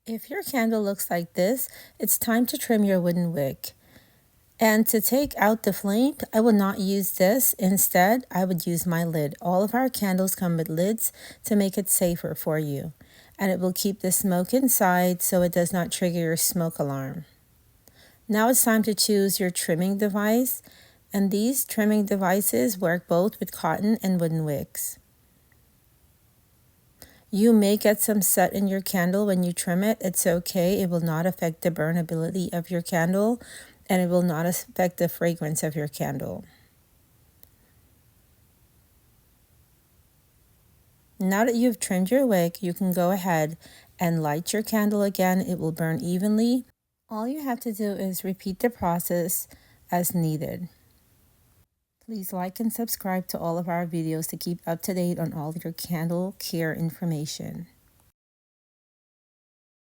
If your candle looks like this, it's time to trim your wooden wick. And to take out the flame, I would not use this. Instead, I would use my lid. All of our candles come with lids to make it safer for you. And it will keep the smoke inside so it does not trigger your smoke alarm. Now it's time to choose your trimming device. And these trimming devices work both with cotton and wooden wicks. You may get some soot in your candle when you trim it. It's okay. It will not affect the burnability of your candle, and it will not affect the fragrance of your candle. Now that you've trimmed your wick, you can go ahead and light your candle again. It will burn evenly. All you have to do is repeat the process as needed. Please like and subscribe to all of our videos to keep up to date on all your candle care information.